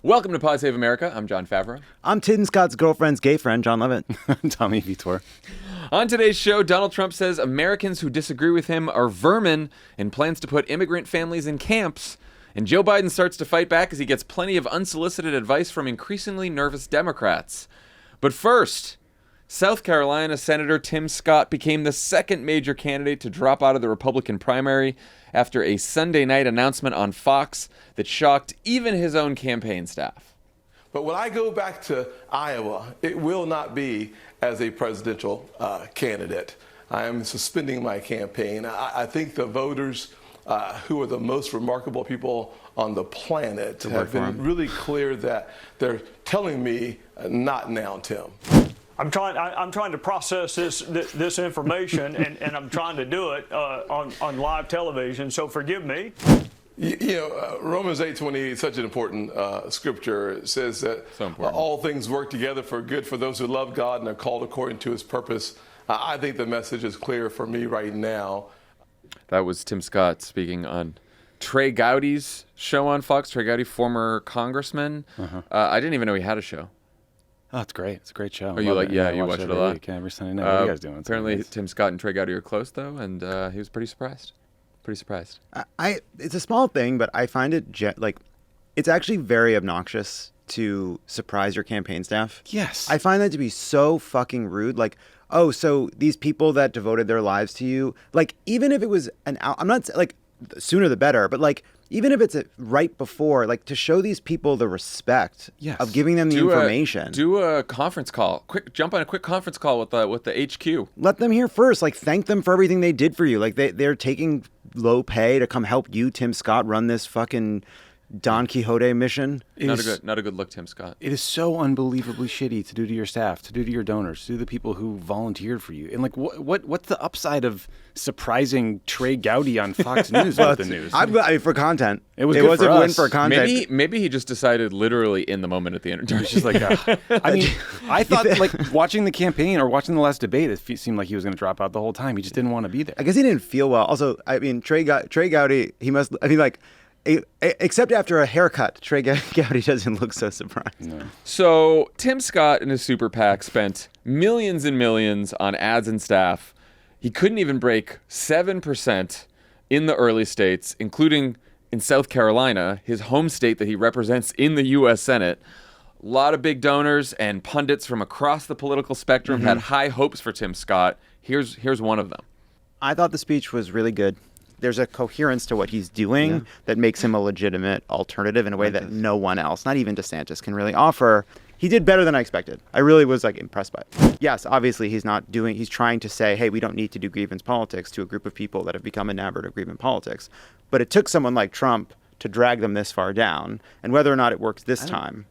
Welcome to Pod Save America. I'm Jon Favreau. I'm Tidden Scott's girlfriend's gay friend, Jon Lovett. Tommy Vietor. On today's show, Donald Trump says Americans who disagree with him are vermin and plans to put immigrant families in camps. And Joe Biden starts to fight back as he gets plenty of unsolicited advice from increasingly nervous Democrats. But first, South Carolina Senator Tim Scott became the second major candidate to drop out of the Republican primary after a Sunday night announcement on Fox that shocked even his own campaign staff. But when I go back to Iowa, it will not be as a presidential candidate. I am suspending my campaign. I think the voters who are the most remarkable people on the planet have been really clear that they're telling me, not now, Tim. I'm trying to process this information, and I'm trying to do it on live television. So forgive me. Romans 8:28 is such an important scripture. It says that all things work together for good for those who love God and are called according to His purpose. I think the message is clear for me right now. That was Tim Scott speaking on Trey Gowdy's show on Fox. Trey Gowdy, former congressman. I didn't even know he had a show. Oh, it's great. It's a great show. Oh, you like? Yeah, you watch it a lot. Week, every Sunday night. What are you guys doing? Apparently, Tim Scott and Trey Gowdy are close though, and he was pretty surprised. It's a small thing, but I find it it's actually very obnoxious to surprise your campaign staff. Yes. I find that to be so fucking rude. Like, oh, so these people that devoted their lives to you, like, even if it was I'm not like sooner the better, but like, even if it's right before, like, to show these people the respect of giving them the information. Do a conference call. Jump on a quick conference call with the HQ. Let them hear first. Like, thank them for everything they did for you. Like, they're taking low pay to come help you, Tim Scott, run this fucking Don Quixote mission. Not a good look, Tim Scott. It is so unbelievably shitty to do to your staff, to do to your donors, to do to the people who volunteered for you. And like, what's the upside of surprising Trey Gowdy on Fox News with the news? For content. It was a win for content. Maybe he just decided literally in the moment at the end. It's just like, I mean, I thought like watching the campaign or watching the last debate, it seemed like he was going to drop out the whole time. He just didn't want to be there. I guess he didn't feel well. Also, I mean, Trey Gowdy, except after a haircut, Trey Gowdy doesn't look so surprised. No. So Tim Scott and his super PAC spent millions and millions on ads and staff. He couldn't even break 7% in the early states, including in South Carolina, his home state that he represents in the U.S. Senate. A lot of big donors and pundits from across the political spectrum had high hopes for Tim Scott. Here's one of them. I thought the speech was really good. There's a coherence to what he's doing that makes him a legitimate alternative in a way that no one else, not even DeSantis, can really offer. He did better than I expected. I really was impressed by it. Yes, obviously he's trying to say, hey, we don't need to do grievance politics to a group of people that have become enamored of grievance politics. But it took someone like Trump to drag them this far down. And whether or not it works this time,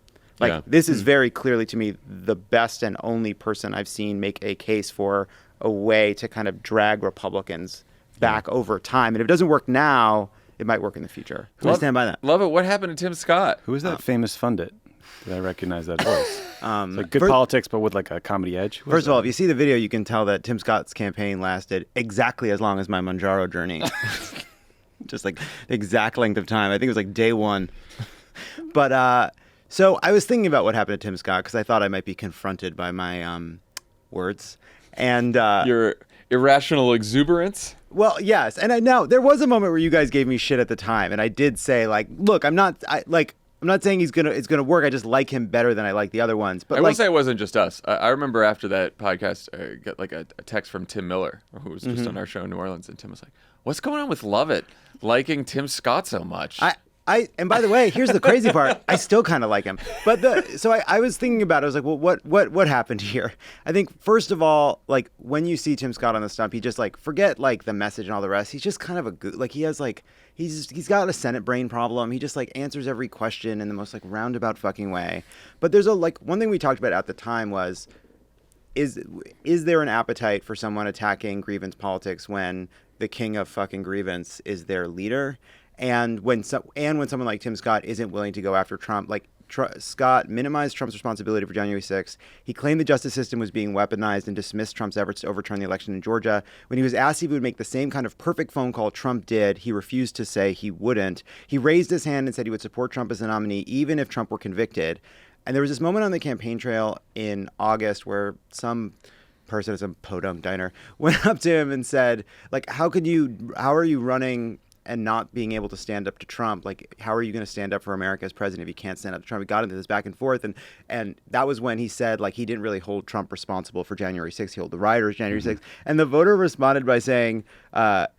this is very clearly to me the best and only person I've seen make a case for a way to kind of drag Republicans back over time. And if it doesn't work now, it might work in the future. So I stand by that. Love it. What happened to Tim Scott? Who is that famous pundit? Did I recognize that voice? It's like good politics, but with like a comedy edge. First of all, if you see the video, you can tell that Tim Scott's campaign lasted exactly as long as my Manjaro journey. Just like the exact length of time. I think it was like day one. But so I was thinking about what happened to Tim Scott because I thought I might be confronted by my words. And your irrational exuberance? Well, yes. And I know there was a moment where you guys gave me shit at the time. And I did say, like, look, I'm not saying it's gonna work. I just like him better than I like the other ones. But I will say it wasn't just us. I remember after that podcast, I got like a text from Tim Miller, who was just on our show in New Orleans. And Tim was like, what's going on with Lovett liking Tim Scott so much? And by the way, here's the crazy part. I still kind of like him. But I was thinking about it. I was like, well, what happened here? I think, first of all, like, when you see Tim Scott on the stump, he just, like, forget, like, the message and all the rest. He's just kind of he's got a Senate brain problem. He just, like, answers every question in the most, like, roundabout fucking way. But there's one thing we talked about at the time was, is there an appetite for someone attacking grievance politics when the king of fucking grievance is their leader? And when someone like Tim Scott isn't willing to go after Trump, like, Scott minimized Trump's responsibility for January 6th. He claimed the justice system was being weaponized and dismissed Trump's efforts to overturn the election in Georgia. When he was asked if he would make the same kind of perfect phone call Trump did, he refused to say he wouldn't. He raised his hand and said he would support Trump as the nominee, even if Trump were convicted. And there was this moment on the campaign trail in August where some person at some podunk diner went up to him and said, like, how are you running and not being able to stand up to Trump? Like, how are you going to stand up for America as president if you can't stand up to Trump? We got into this back and forth. And that was when he said, like, he didn't really hold Trump responsible for January 6th. He held the rioters January 6th. And the voter responded by saying,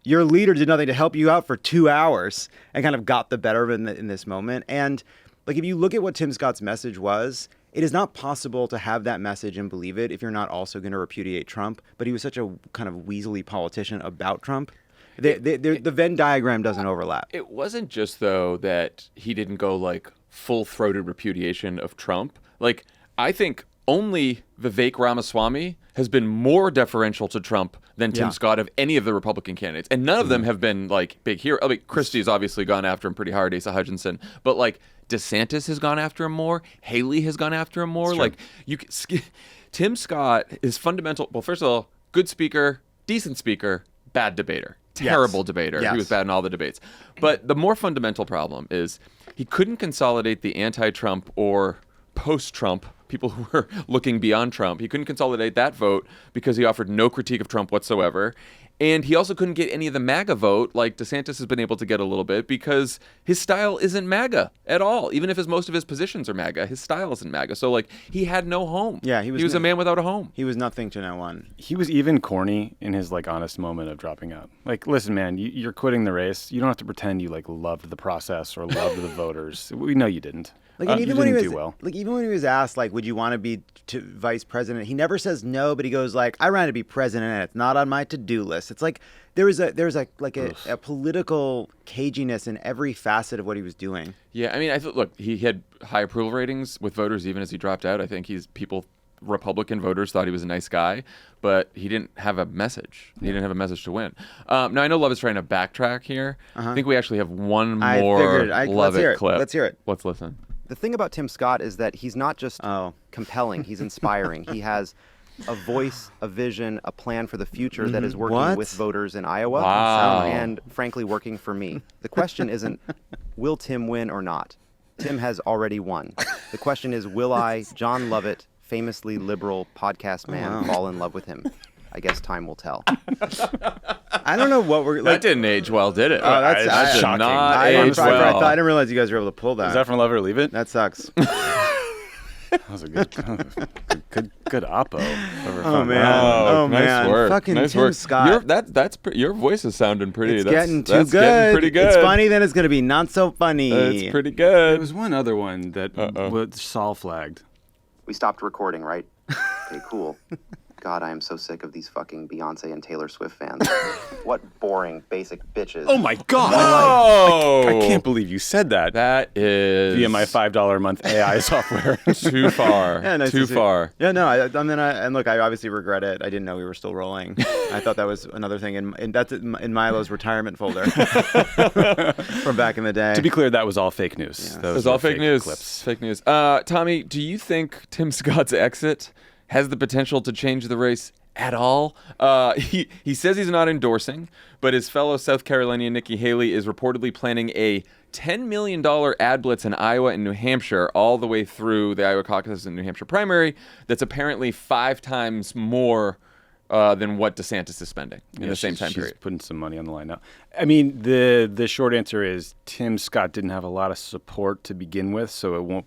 your leader did nothing to help you out for 2 hours, and kind of got the better of him in this moment. And, like, if you look at what Tim Scott's message was, it is not possible to have that message and believe it if you're not also going to repudiate Trump. But he was such a kind of weaselly politician about Trump. The Venn diagram doesn't overlap. It wasn't just, though, that he didn't go, like, full-throated repudiation of Trump. Like, I think only Vivek Ramaswamy has been more deferential to Trump than Tim Scott of any of the Republican candidates. And none of them have been, like, big heroes. I mean, Christie's obviously gone after him pretty hard, Asa Hutchinson. But, like, DeSantis has gone after him more. Haley has gone after him more. Like, Tim Scott is fundamental. Well, first of all, good speaker, decent speaker, bad debater. Terrible debater. Yes. He was bad in all the debates. But the more fundamental problem is he couldn't consolidate the anti-Trump or post-Trump, people who were looking beyond Trump. He couldn't consolidate that vote because he offered no critique of Trump whatsoever. And he also couldn't get any of the MAGA vote like DeSantis has been able to get a little bit because his style isn't MAGA at all. Even if most of his positions are MAGA, his style isn't MAGA. So, like, he had no home. Yeah, he was a man without a home. He was nothing to no one. He was even corny in his, like, honest moment of dropping out. Like, listen, man, you're quitting the race. You don't have to pretend you, like, loved the process or loved the voters. We know you didn't. Like, and even when he was asked, like, would you want to be vice president? He never says no, but he goes like, I ran to be president, and it's not on my to-do list. It's like there's a political caginess in every facet of what he was doing. Yeah, I mean, I thought, look, he had high approval ratings with voters even as he dropped out. I think Republican voters thought he was a nice guy, but he didn't have a message. He didn't have a message to win. Now, I know Love is trying to backtrack here. I think we actually have one more Lovett clip. Let's hear it. Let's listen. The thing about Tim Scott is that he's not just compelling, he's inspiring. He has a voice, a vision, a plan for the future that is working with voters in Iowa and, frankly, working for me. The question isn't, will Tim win or not? Tim has already won. The question is, will I, Jon Lovett, famously liberal podcast man, fall in love with him? I guess time will tell. I don't know what we're... That didn't age well, did it? Oh, that's shocking. I didn't realize you guys were able to pull that. Is that from Love It or Leave It? That sucks. That was a good oppo. Oh, man. Oh, nice man. Work. Fucking nice Tim work. Scott. Your voice is sounding pretty. It's that's getting too that's good. Getting pretty good. It's funny, then it's going to be not so funny. It's pretty good. There was one other one that Saul flagged. We stopped recording, right? Okay, cool. God, I am so sick of these fucking Beyonce and Taylor Swift fans. What boring, basic bitches. Oh my God! No! I can't believe you said that. That is via my $5 a month AI software. Too far. Yeah, nice Too far. Yeah, no. And look, I obviously regret it. I didn't know we were still rolling. I thought that was another thing, and that's in Milo's retirement folder from back in the day. To be clear, that was all fake news. Yeah. Those It was all fake news. clips. Fake news. Tommy, do you think Tim Scott's exit has the potential to change the race at all? He says he's not endorsing, but his fellow South Carolinian Nikki Haley is reportedly planning a $10 million ad blitz in Iowa and New Hampshire all the way through the Iowa caucus and New Hampshire primary. That's apparently 5 times more than what DeSantis is spending in the same time period. She's putting some money on the line now. I mean, the short answer is Tim Scott didn't have a lot of support to begin with, so it won't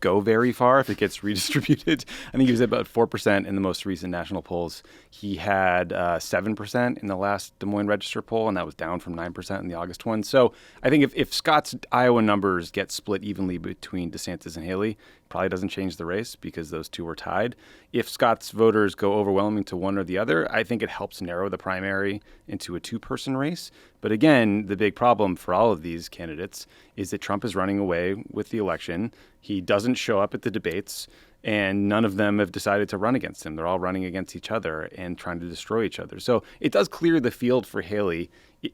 go very far if it gets redistributed. I think he was at about 4% in the most recent national polls. He had 7% in the last Des Moines Register poll, and that was down from 9% in the August one. So I think if Scott's Iowa numbers get split evenly between DeSantis and Haley, it probably doesn't change the race because those two were tied. If Scott's voters go overwhelming to one or the other, I think it helps narrow the primary into a 2-person race. But again, the big problem for all of these candidates is that Trump is running away with the election. He doesn't show up at the debates. and none of them have decided to run against him. They're all running against each other and trying to destroy each other. So it does clear the field for Haley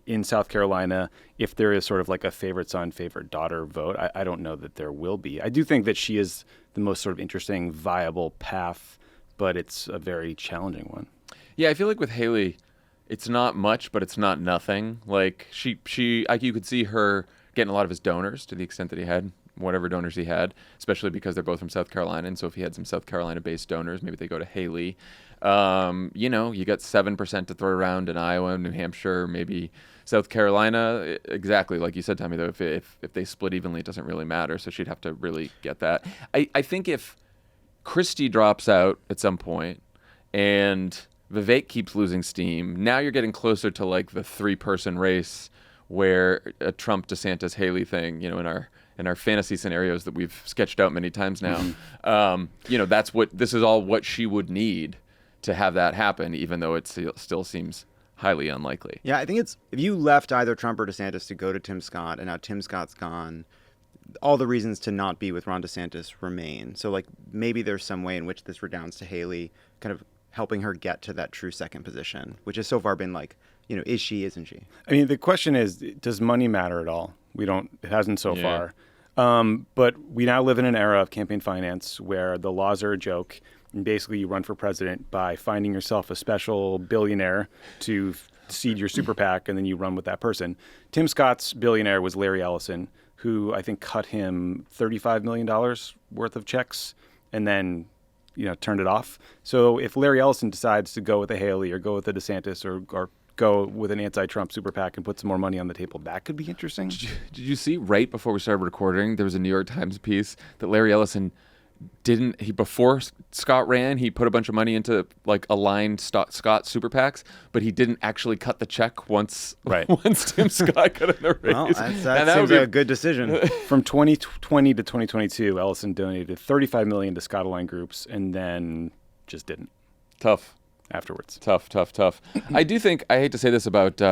in South Carolina if there is sort of like a favorite son, favorite daughter vote. I don't know that there will be. I do think that she is the most sort of interesting, viable path, but it's a very challenging one. Yeah, I feel like with Haley, it's not much, but it's not nothing. Like she like you could see her getting a lot of his donors to the extent that he had whatever donors he had, especially because they're both from South Carolina. And so if he had some South Carolina-based donors, maybe they go to Haley. You got 7% to throw around in Iowa, New Hampshire, maybe South Carolina. Exactly, like you said, Tommy, though, if they split evenly, it doesn't really matter. So she'd have to really get that. I think if Christie drops out at some point and Vivek keeps losing steam, now you're getting closer to like the 3-person race where a Trump, DeSantis, Haley thing, in our fantasy scenarios that we've sketched out many times now, this is all what she would need to have that happen, even though it still seems highly unlikely. Yeah, I think it's if you left either Trump or DeSantis to go to Tim Scott, and now Tim Scott's gone, all the reasons to not be with Ron DeSantis remain. So like maybe there's some way in which this redounds to Haley, kind of helping her get to that true second position, which has so far been like, is she, isn't she? I mean, the question is, does money matter at all? It hasn't so far. But we now live in an era of campaign finance where the laws are a joke. And basically, you run for president by finding yourself a special billionaire to seed your super PAC, and then you run with that person. Tim Scott's billionaire was Larry Ellison, who I think cut him $35 million worth of checks and then turned it off. So if Larry Ellison decides to go with a Haley or go with a DeSantis or go with an anti-Trump super PAC and put some more money on the table, that could be interesting. Did you see right before we started recording, there was a New York Times piece that Larry Ellison before Scott ran, he put a bunch of money into like aligned Scott super PACs, but he didn't actually cut the check once Tim Scott got in the race. Well, that seems like a good decision. From 2020 to 2022, Ellison donated $35 million to Scott aligned groups and then just didn't. Tough. Afterwards. Tough. I do think, I hate to say this about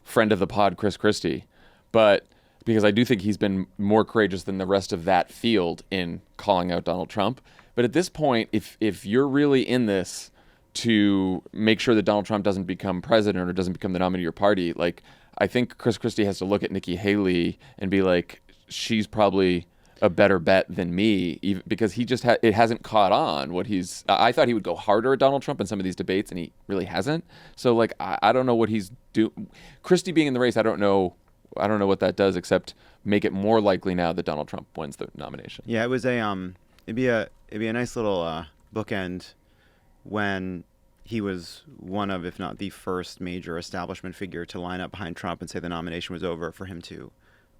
friend of the pod, Chris Christie, but because I do think he's been more courageous than the rest of that field in calling out Donald Trump. But at this point, if you're really in this to make sure that Donald Trump doesn't become president or doesn't become the nominee of your party, like I think Chris Christie has to look at Nikki Haley and be like, she's probably a better bet than me, even because he just it hasn't caught on what he's. I thought he would go harder at Donald Trump in some of these debates, and he really hasn't. So like I don't know what he's doing. Christie being in the race, I don't know what that does except make it more likely now that Donald Trump wins the nomination. Yeah, it was it'd be a nice little bookend when he was one of, if not the first major establishment figure to line up behind Trump and say the nomination was over for him to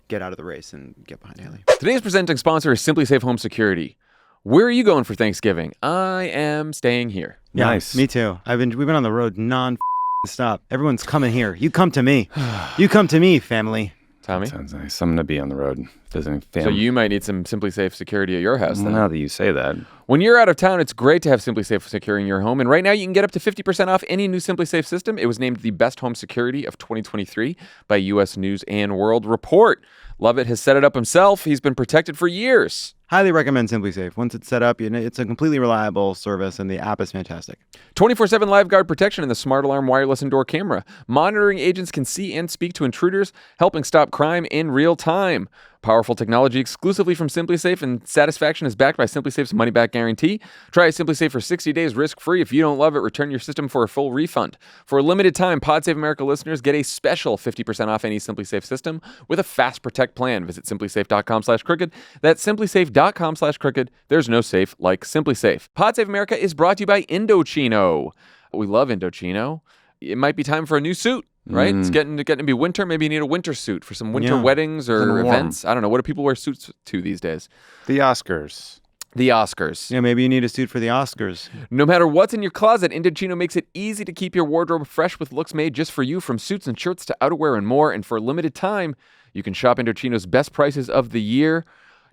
get out of the race and get behind Haley. Today's presenting sponsor is Simply Safe Home Security. Where are you going for Thanksgiving? I am staying here. Yeah, nice. Me too. We've been on the road non-stop. Everyone's coming here. You come to me. You come to me, family. Tommy? Sounds nice. I'm going to be on the road visiting family. So you might need some Simply Safe security at your house then. Now that you say that. When you're out of town, it's great to have Simply Safe securing your home. And right now, you can get up to 50% off any new Simply Safe system. It was named the best home security of 2023 by U.S. News and World Report. Lovett has set it up himself. He's been protected for years. Highly recommend Simply Safe. Once it's set up, it's a completely reliable service, and the app is fantastic. 24/7 live guard protection in the Smart Alarm wireless indoor camera. Monitoring agents can see and speak to intruders, helping stop crime in real time. Powerful technology exclusively from Simply Safe, and satisfaction is backed by Simply Safe's money-back guarantee. Try Simply Safe for 60 days risk-free. If you don't love it, return your system for a full refund. For a limited time, Pod Save America listeners get a special 50% off any Simply Safe system with a Fast Protect plan. Visit simplysafe.com/crooked. That's simplysafe.com/crooked. There's no safe like Simply Safe. Pod Save America is brought to you by Indochino. We love Indochino. It might be time for a new suit. Right? It's getting to be winter. Maybe you need a winter suit for some winter weddings or events. I don't know. What do people wear suits to these days? The Oscars. The Oscars. Yeah, maybe you need a suit for the Oscars. No matter what's in your closet, Indochino makes it easy to keep your wardrobe fresh with looks made just for you, from suits and shirts to outerwear and more. And for a limited time, you can shop Indochino's best prices of the year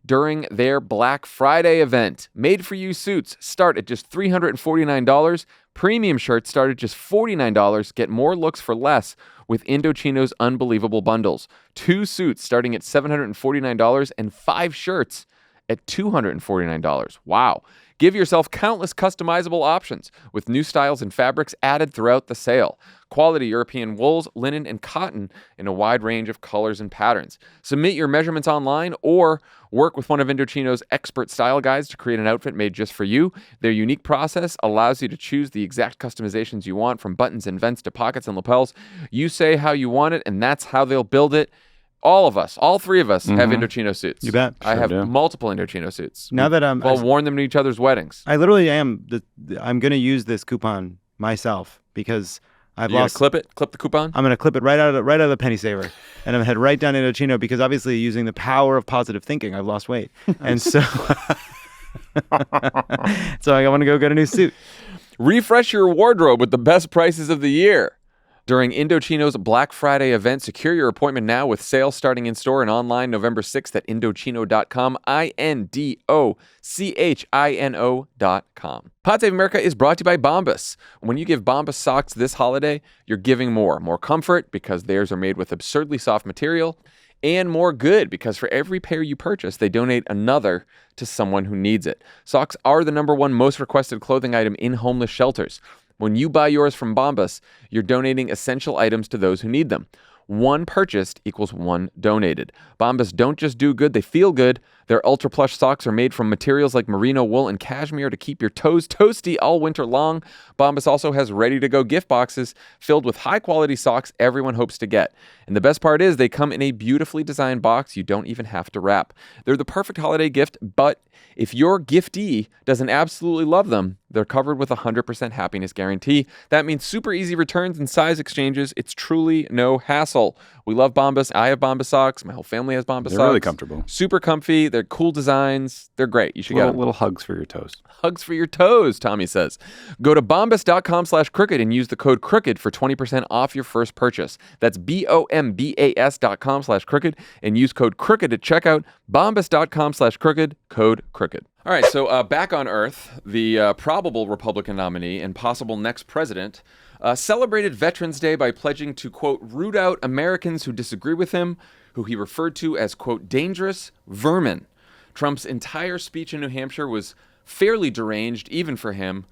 during their Black Friday event. Made-for-you suits start at just $349. Premium shirts start at just $49. Get more looks for less with Indochino's unbelievable bundles. 2 suits starting at $749 and 5 shirts at $249. Wow. Give yourself countless customizable options with new styles and fabrics added throughout the sale. Quality European wools, linen, and cotton in a wide range of colors and patterns. Submit your measurements online or work with one of Indochino's expert style guides to create an outfit made just for you. Their unique process allows you to choose the exact customizations you want, from buttons and vents to pockets and lapels. You say how you want it, and that's how they'll build it. All of us, all three of us, have Indochino suits. You bet. I have multiple Indochino suits. Now that I'm... We'll worn them to each other's weddings. I literally am... I'm going to use this coupon myself because I've lost... Clip it? Clip the coupon? I'm going to clip it right out of the penny saver. And I'm going to head right down to Indochino because obviously using the power of positive thinking, I've lost weight. And so... so I want to go get a new suit. Refresh your wardrobe with the best prices of the year. During Indochino's Black Friday event, secure your appointment now with sales starting in store and online November 6th at Indochino.com, Indochino.com. Pod Save America is brought to you by Bombas. When you give Bombas socks this holiday, you're giving more comfort because theirs are made with absurdly soft material, and more good because for every pair you purchase, they donate another to someone who needs it. Socks are the #1 most requested clothing item in homeless shelters. When you buy yours from Bombas, you're donating essential items to those who need them. One purchased equals one donated. Bombas don't just do good, they feel good. Their ultra plush socks are made from materials like merino wool and cashmere to keep your toes toasty all winter long. Bombas also has ready-to-go gift boxes filled with high-quality socks everyone hopes to get. And the best part is they come in a beautifully designed box you don't even have to wrap. They're the perfect holiday gift, but if your giftee doesn't absolutely love them, they're covered with a 100% happiness guarantee. That means super easy returns and size exchanges. It's truly no hassle. We love Bombas. I have Bombas socks. My whole family has Bombas socks. They're really comfortable. Super comfy. They're cool designs. They're great. You should get them. Little hugs for your toes. Hugs for your toes, Tommy says. Go to bombas.com/crooked and use the code crooked for 20% off your first purchase. That's BOMBAS.com/crooked and use code crooked at checkout. Bombas.com/crooked, code crooked. All right, so back on Earth, the probable Republican nominee and possible next president celebrated Veterans Day by pledging to, quote, root out Americans who disagree with him, who he referred to as, quote, dangerous vermin. Trump's entire speech in New Hampshire was fairly deranged, even for him.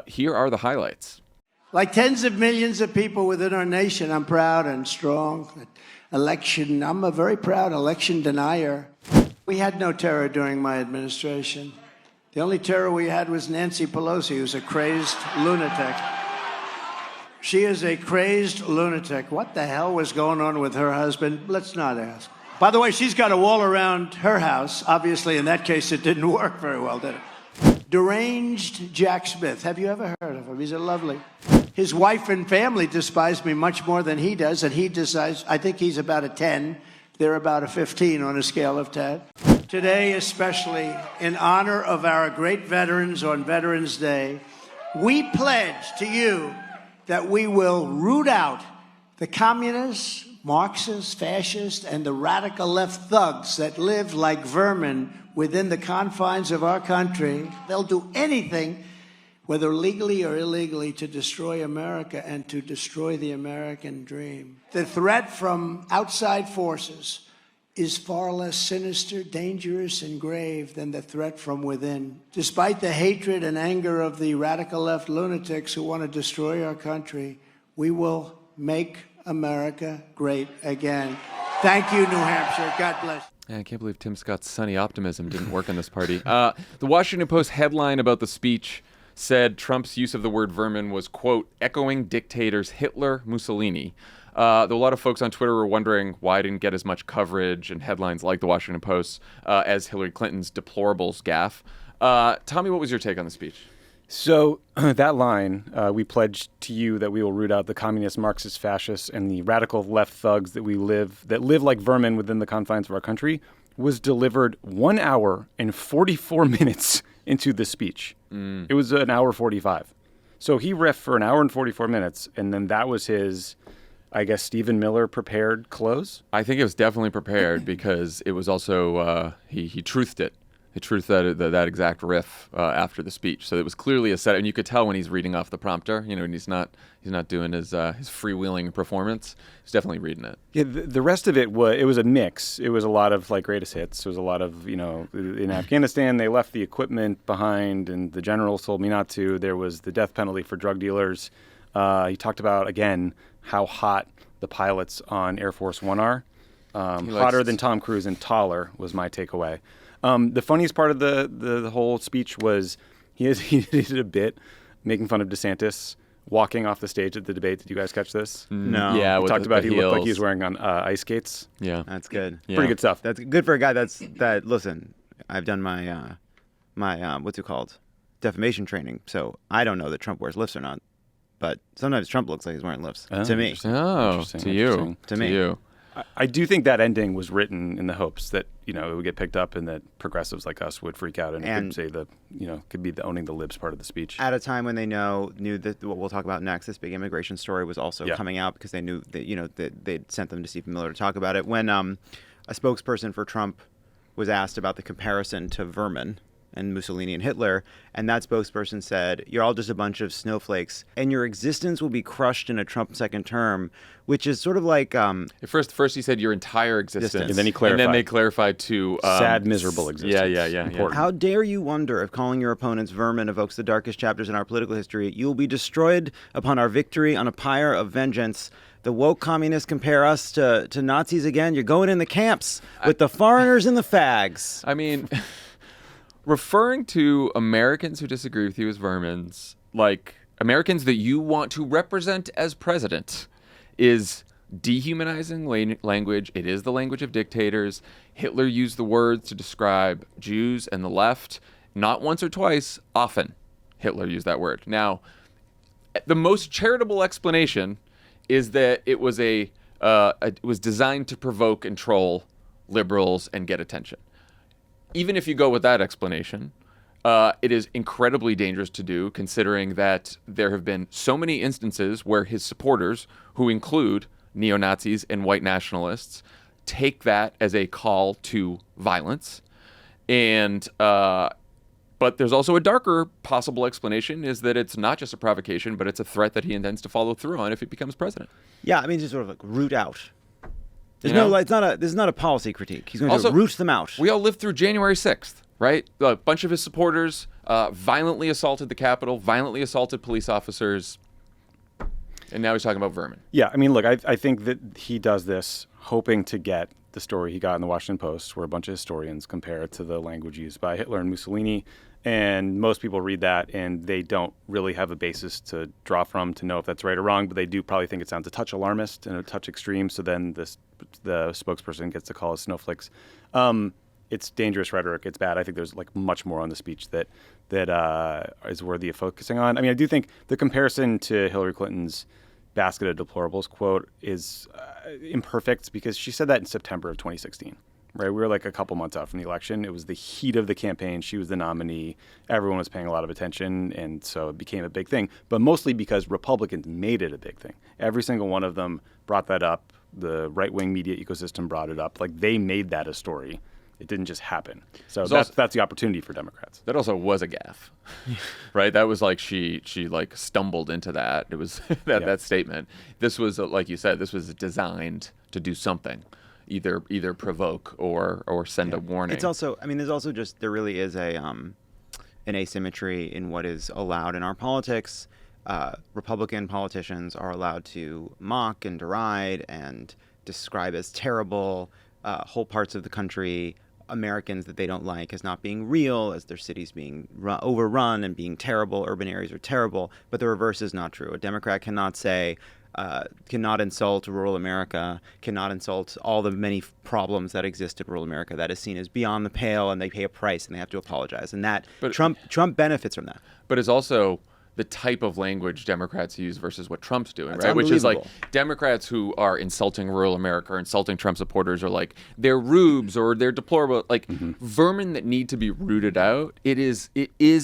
Here are the highlights. Like tens of millions of people within our nation, I'm proud and strong. I'm a very proud election denier. We had no terror during my administration. The only terror we had was Nancy Pelosi, who's a crazed lunatic. She is a crazed lunatic. What the hell was going on with her husband? Let's not ask. By the way, she's got a wall around her house. Obviously, in that case, it didn't work very well, did it? Deranged Jack Smith. Have you ever heard of him? He's a lovely. His wife and family despise me much more than he does, and he decides, I think he's about a 10. They're about a 15 on a scale of 10. Today, especially in honor of our great veterans on Veterans Day, we pledge to you that we will root out the communists, Marxists, fascists, and the radical left thugs that live like vermin within the confines of our country. They'll do anything, whether legally or illegally, to destroy America and to destroy the American dream. The threat from outside forces is far less sinister, dangerous, and grave than the threat from within. Despite the hatred and anger of the radical left lunatics who want to destroy our country, we will make America great again. Thank you, New Hampshire. God bless. I can't believe Tim Scott's sunny optimism didn't work in this party. The Washington Post headline about the speech said Trump's use of the word vermin was, quote, echoing dictators Hitler, Mussolini. Though a lot of folks on Twitter were wondering why I didn't get as much coverage and headlines like the Washington Post as Hillary Clinton's deplorables gaffe. Tommy, what was your take on the speech? So that line, we pledge to you that we will root out the communist, Marxist, fascists, and the radical left thugs that live like vermin within the confines of our country, was delivered 1 hour and 44 minutes into the speech. It was an hour 45. So he riffed for an hour and 44 minutes, and then that was his, I guess, Stephen Miller prepared close. I think it was definitely prepared because it was also, he truthed it. The truth that exact riff after the speech. So it was clearly a set, and you could tell when he's reading off the prompter, and he's not doing his freewheeling performance. He's definitely reading it. Yeah, the rest of it was a mix. It was a lot of like greatest hits. It was a lot of in Afghanistan they left the equipment behind, and the generals told me not to. There was the death penalty for drug dealers. He talked about again how hot the pilots on Air Force One are. Hotter than Tom Cruise and taller was my takeaway. The funniest part of the whole speech was he did a bit making fun of DeSantis walking off the stage at the debate. Did you guys catch this? No. Yeah, He talked about he heels. looked like he was wearing on ice skates. Yeah. That's good. Yeah. Pretty good stuff. That's good for a guy that listen, I've done my what's it called? Defamation training. So I don't know that Trump wears lifts or not. But sometimes Trump looks like he's wearing lifts to me. Oh, Interesting, to you. interesting. To me. You. I do think that ending was written in the hopes that it would get picked up and that progressives like us would freak out and could say could be the owning the libs part of the speech. At a time when they knew that what we'll talk about next, this big immigration story was also coming out because they knew that they'd sent them to Stephen Miller to talk about it. When a spokesperson for Trump was asked about the comparison to vermin and Mussolini and Hitler, and that spokesperson said, "You're all just a bunch of snowflakes, and your existence will be crushed in a Trump second term," which is sort of like First he said your entire existence, And then he clarified. And then they clarified to sad, miserable existence. Yeah. Important. How dare you wonder if calling your opponents vermin evokes the darkest chapters in our political history? You will be destroyed upon our victory on a pyre of vengeance. The woke communists compare us to Nazis again. You're going in the camps with the foreigners and the fags. I mean, referring to Americans who disagree with you as vermins, like Americans that you want to represent as president, is dehumanizing language. It is the language of dictators. Hitler used the words to describe Jews and the left, not once or twice, often. Hitler used that word. Now, the most charitable explanation is that it was it was designed to provoke and troll liberals and get attention. Even if you go with that explanation, it is incredibly dangerous to do, considering that there have been so many instances where his supporters, who include neo-Nazis and white nationalists, take that as a call to violence. And but there's also a darker possible explanation, is that it's not just a provocation, but it's a threat that he intends to follow through on if he becomes president. Yeah, I mean, just sort of like root out. There's You know? this is not a policy critique. He's going Also, to root them out. We all lived through January 6th, right? A bunch of his supporters violently assaulted the Capitol, violently assaulted police officers, and now he's talking about vermin. Yeah, I mean, look, I think that he does this hoping to get the story he got in the Washington Post, where a bunch of historians compare it to the language used by Hitler and Mussolini. And most people read that and they don't really have a basis to draw from to know if that's right or wrong, but they do probably think it sounds a touch alarmist and a touch extreme. So then the spokesperson gets to call us snowflakes. It's dangerous rhetoric. It's bad. I think there's like much more on the speech that is worthy of focusing on. I mean, I do think the comparison to Hillary Clinton's basket of deplorables quote is imperfect, because she said that in September of 2016. Right, we were like a couple months out from the election. It was the heat of the campaign. She was the nominee. Everyone was paying a lot of attention, and so it became a big thing. But mostly because Republicans made it a big thing. Every single one of them brought that up. The right-wing media ecosystem brought it up. Like, they made that a story. It didn't just happen. So that's the opportunity for Democrats. That also was a gaffe, right? That was like she like stumbled into that. It was that statement. This was, like you said, this was designed to do something. Either provoke or send a warning. It's also, I mean, there really is an asymmetry in what is allowed in our politics. Republican politicians are allowed to mock and deride and describe as terrible whole parts of the country, Americans that they don't like, as not being real, as their cities being overrun and being terrible, urban areas are terrible. But the reverse is not true. A Democrat cannot say, cannot insult rural America, cannot insult all the many problems that exist in rural America. That is seen as beyond the pale, and they pay a price and they have to apologize. And that Trump benefits from that. But it's also the type of language Democrats use versus what Trump's doing, That's right? Which is like unbelievable. Democrats who are insulting rural America or insulting Trump supporters are like, they're rubes or they're deplorable, like vermin that need to be rooted out. It is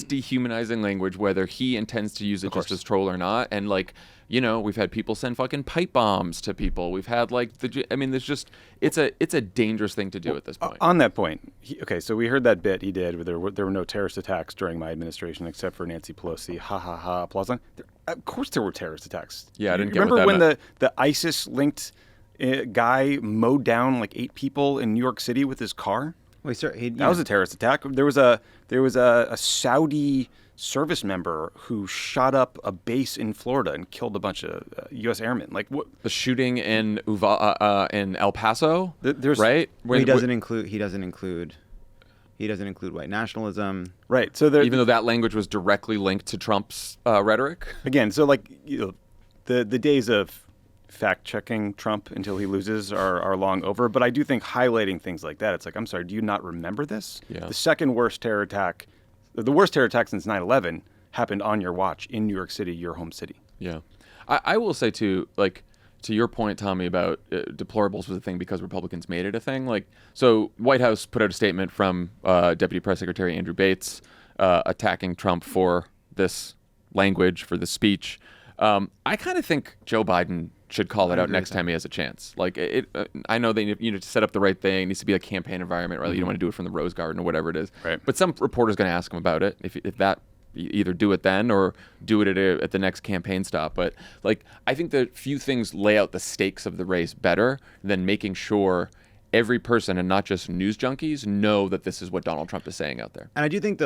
dehumanizing language, whether he intends to use it just as troll or not. And like we've had people send fucking pipe bombs to people. We've had there's just it's a dangerous thing to do at this point. On that point, so we heard that bit he did where there were no terrorist attacks during my administration except for Nancy Pelosi. Ha ha ha! Applause line. Of course, there were terrorist attacks. Yeah, I didn't get remember what that when meant. the ISIS-linked guy mowed down like 8 people in New York City with his car. Wait, sir, That was a terrorist attack. There was a Saudi service member who shot up a base in Florida and killed a bunch of U.S. airmen. Like what? The shooting in in El Paso, right? He doesn't include white nationalism. Right. So even though that language was directly linked to Trump's rhetoric. Again, so the days of fact-checking Trump until he loses are long over. But I do think highlighting things like that, it's like, I'm sorry, do you not remember this? Yeah. The second worst terror attack, the worst terror attack since 9/11 happened on your watch in New York City, your home city. Yeah. I will say, too, to your point, Tommy, about deplorables was a thing because Republicans made it a thing. So White House put out a statement from Deputy Press Secretary Andrew Bates attacking Trump for this language, for this speech. I kind of think Joe Biden should call it out next time he has a chance. I know they need to set up the right thing. It needs to be a campaign environment, right? You don't want to do it from the Rose Garden or whatever it is. Right. But some reporter's going to ask him about it. If that, either do it then or do it at the next campaign stop. But I think that few things lay out the stakes of the race better than making sure every person and not just news junkies know that this is what Donald Trump is saying out there. And I do think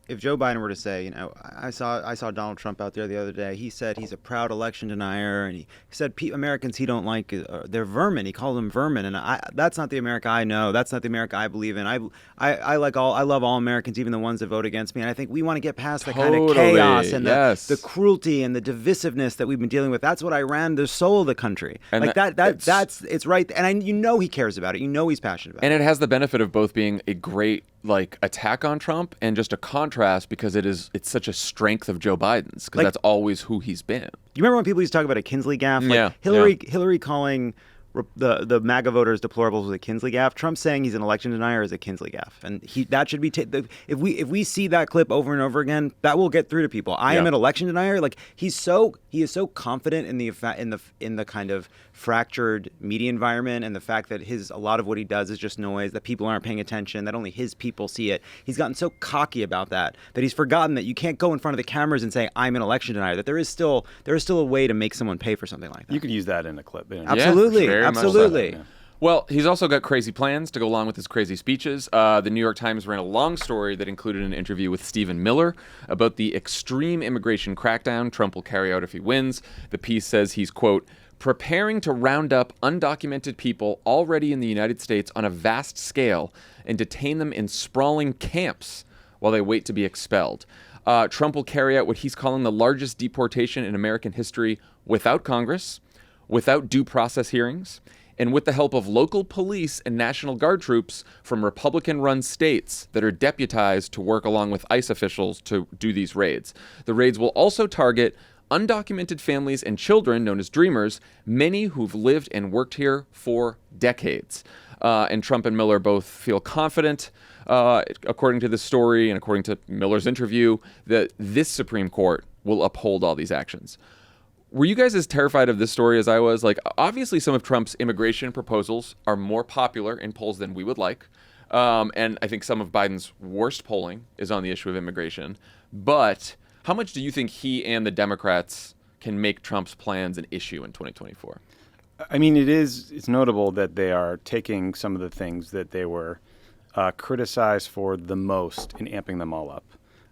if Joe Biden were to say, I saw Donald Trump out there the other day. He said he's a proud election denier, and he said Americans he don't like, they're vermin. He called them vermin, and that's not the America I know. That's not the America I believe in. I love all Americans, even the ones that vote against me. And I think we want to get past the kind of chaos and the cruelty and the divisiveness that we've been dealing with. That's what I ran the soul of the country. And it's right. And he cares about it. He's passionate about it. And it has the benefit of both being a great attack on Trump and just a contrast because it's such a strength of Joe Biden's because that's always who he's been. You remember when people used to talk about a Kinsley gaffe? Hillary calling the MAGA voters deplorables was a Kinsley gaffe. Trump saying he's an election denier is a Kinsley gaffe, and that should be if we see that clip over and over again, that will get through to people. I am an election denier. He is so confident in the kind of fractured media environment and the fact that a lot of what he does is just noise, that people aren't paying attention, that only his people see it. He's gotten so cocky about that he's forgotten that you can't go in front of the cameras and say I'm an election denier. That there is still a way to make someone pay for something like that. You could use that in a clip. Absolutely. Absolutely. So, yeah. Well, he's also got crazy plans to go along with his crazy speeches. The New York Times ran a long story that included an interview with Stephen Miller about the extreme immigration crackdown Trump will carry out if he wins. The piece says he's, quote, preparing to round up undocumented people already in the United States on a vast scale and detain them in sprawling camps while they wait to be expelled. Trump will carry out what he's calling the largest deportation in American history without Congress, without due process hearings, and with the help of local police and National Guard troops from Republican-run states that are deputized to work along with ICE officials to do these raids. The raids will also target undocumented families and children known as dreamers, many who've lived and worked here for decades. And Trump and Miller both feel confident, according to this story and according to Miller's interview, that this Supreme Court will uphold all these actions. Were you guys as terrified of this story as I was? Obviously, some of Trump's immigration proposals are more popular in polls than we would like. And I think some of Biden's worst polling is on the issue of immigration. But how much do you think he and the Democrats can make Trump's plans an issue in 2024? I mean, it's notable that they are taking some of the things that they were criticized for the most and amping them all up.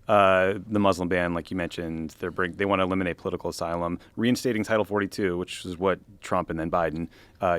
The Muslim ban, like you mentioned, they want to eliminate political asylum, reinstating Title 42, which is what Trump and then Biden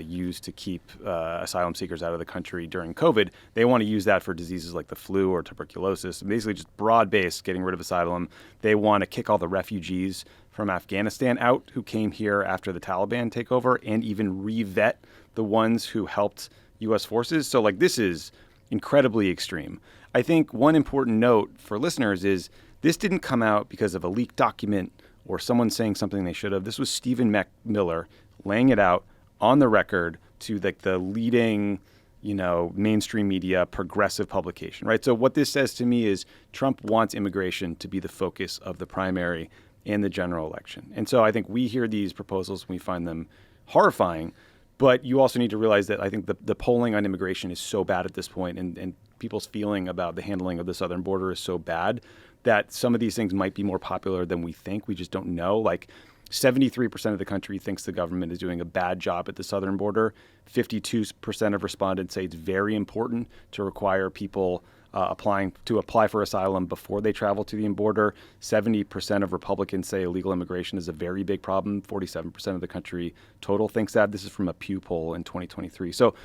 used to keep asylum seekers out of the country during COVID. They want to use that for diseases like the flu or tuberculosis, basically just broad-based getting rid of asylum. They want to kick all the refugees from Afghanistan out who came here after the Taliban takeover and even re-vet the ones who helped U.S. forces. So this is incredibly extreme. I think one important note for listeners is this didn't come out because of a leaked document or someone saying something they should have. This was Stephen Miller laying it out on the record to the leading, mainstream media progressive publication, right? So what this says to me is Trump wants immigration to be the focus of the primary. in the general election. And so I think we hear these proposals and we find them horrifying, but you also need to realize that I think the polling on immigration is so bad at this point, and people's feeling about the handling of the southern border is so bad that some of these things might be more popular than we think. We just don't know. Like 73% of the country thinks the government is doing a bad job at the southern border. 52% of respondents say it's very important to require people apply for asylum before they travel to the border. 70% of Republicans say illegal immigration is a very big problem. 47% of the country total thinks that. This is from a Pew poll in 2023. So